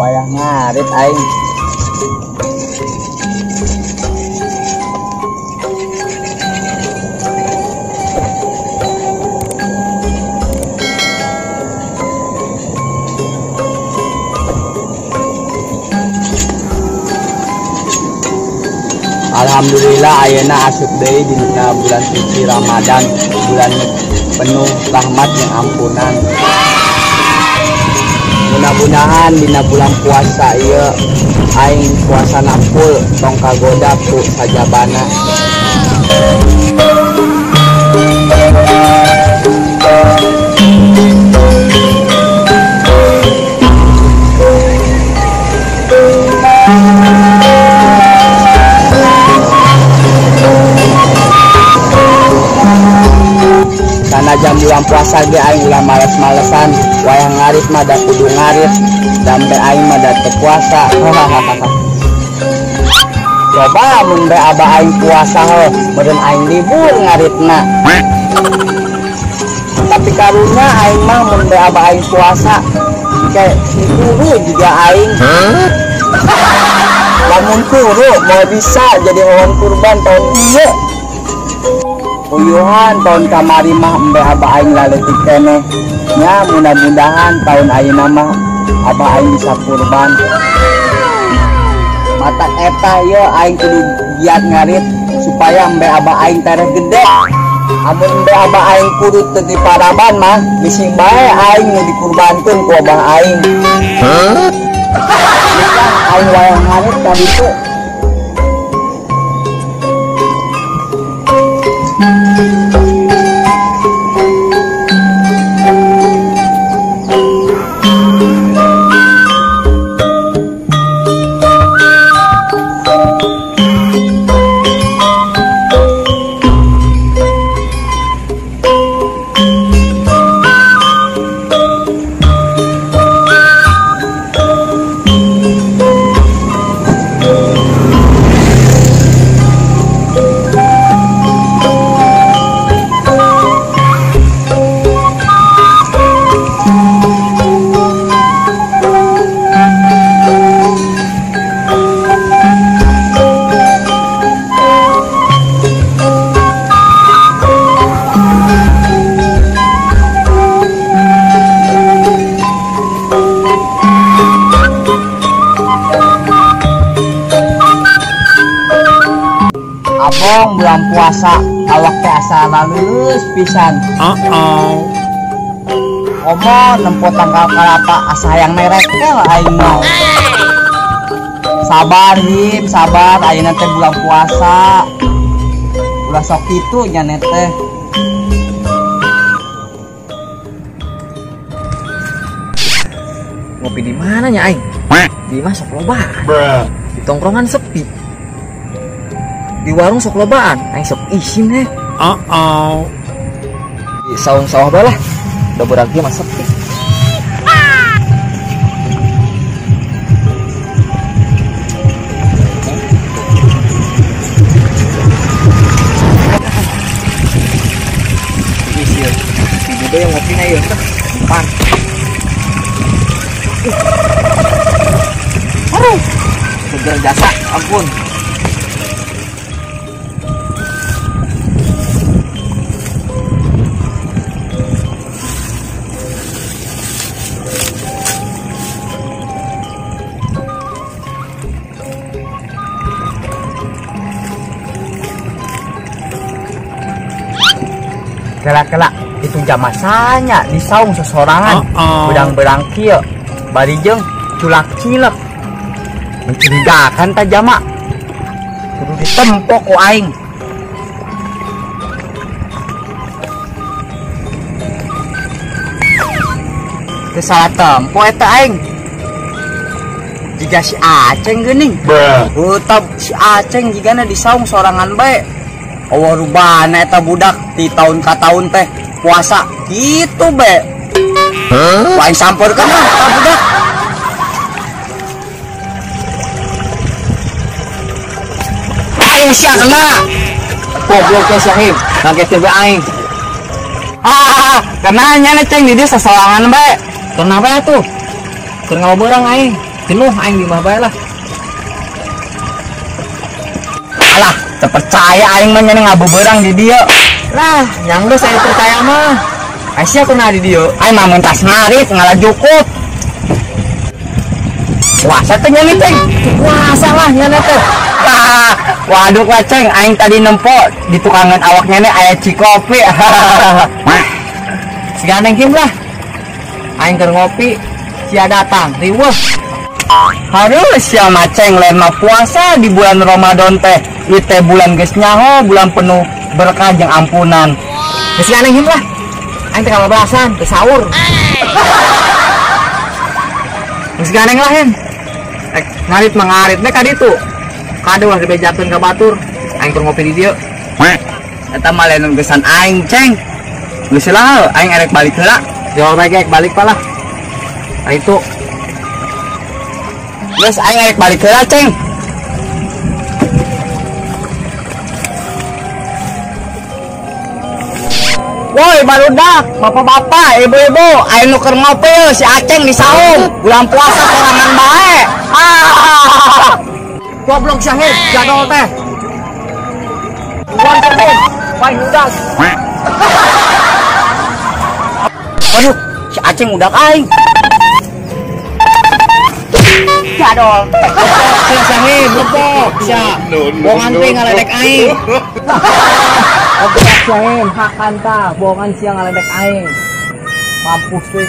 wayah ngarit aing. Alhamdulillah ayeuna asup deui dina bulan suci Ramadan, bulan penuh rahmat yang ampunan. Mudah-mudahan dina bulan puasa ieu aing puasa nampul tong kagoda ku sajabana. Karena jam bulan puasa ge aing ulah males-malesan, wayah ngarit mah da kudu ngarit, dan be aing mah da teu puasa. Coba mun be abah aing puasa heuh, meureun aing libur ngaritna. Tapi karunya aing mah mun be abah aing puasa, kayak guru juga aing. Lamun guru mau bisa jadi hewan kurban tahun ieu. Uyuhan tahun kamari mah embe abah aing laletik keneh nya, mudah-mudahan tahun ayeuna mah abah aing bisa kurban. Matak eta ieu aing kudu giat ngarit supaya embe abah aing tereh gede. Amun embe abah aing kudu teu diparaban mah bisi bae aing nu dikurbankeun ku abah aing. Aing wayah ngarit ka ditu. Abong bulan puasa awak teh asa lulus pisan. Omo nempo tanggal kalapa asa hayang merekel aing mah. Sabar him, sabar ayeuna teh bulan puasa. Ulah sok kitu nya teh. Ngopi di mana nya aing? Di mah sok lobaan. Di tongkrongan sepi. Di warung sok lobaan, aing sok isin heh. Di saung sawah bae lah. Udah berarti mah sepi. Isin. Ini tuh yang ngopi na ieu teh. Pan. Aduh. Seger jasa, ampun. Kelak-kelak itu jamasanya di saung sesorangan bedang-bedang kieu bari jeung culak cilek mencurigakan ta jama kudu ditempo ku aing. Teu salah tempo eta aing jiga si Aceng geuning. Heutab si Aceng jigana di saung sorangan bae. Awa rubana eta budak di tahun ka tahun teh puasa gitu be. Lain sampeurkeun lah eta budak. Aing sia kena. Goblok teh Syahim, ngagetin be aing. Kenanya nya ceng di dieu sasorangan bae. Kenapa atuh? Keur ngalobeurang aing. Jenuh aing di mah bae lah. Alah, terpercaya aing mah nya ngabeberang di dia. Lah, yang geus saya percaya mah. Aisyah kena di dia. Aing mah mentas ngarit ngalajukut. Puasa teh nya teh. Puasa lah nya teh. Waduh Ceng, aing tadi nempok di tukangan awaknya nih aya cikopi. Siganeng him lah. Aing keur ngopi, sia datang, riweuh. Harus ya Maceng lain mah puasa di bulan Ramadan teh. Ieu teh bulan geus nyaho, bulan penuh berkah jeung ampunan. Geus siganeng him lah. Aing teh kababarasan, teu sahur. Geus siganeng lah him. Ngarit mangarit teh ka ditu. Kade wah dibejakeun ka batur. Aing keur ngopi di dieu. Eta mah lain geusan aing Ceng. Geus lah aing erek balik heula. Jauh lagi balik palah. Nah itu. Geus aing erek balik heula Ceng. Woi barudak, bapak-bapak, ibu-ibu, aing nu keur ngopi yeuh si Aceng di saung. Bulan puasa sorangan bae. Goblok Syahid, jadol teh. Bukan Syahid, main udak. Waduh, si Aceng udah aing. Jadol. Si Syahid, lepok, Syah. Bohongan teh ngaledek aing. Goblok Syahid, hakan tah, bohongan sia ngaledek aing. Mampus teh.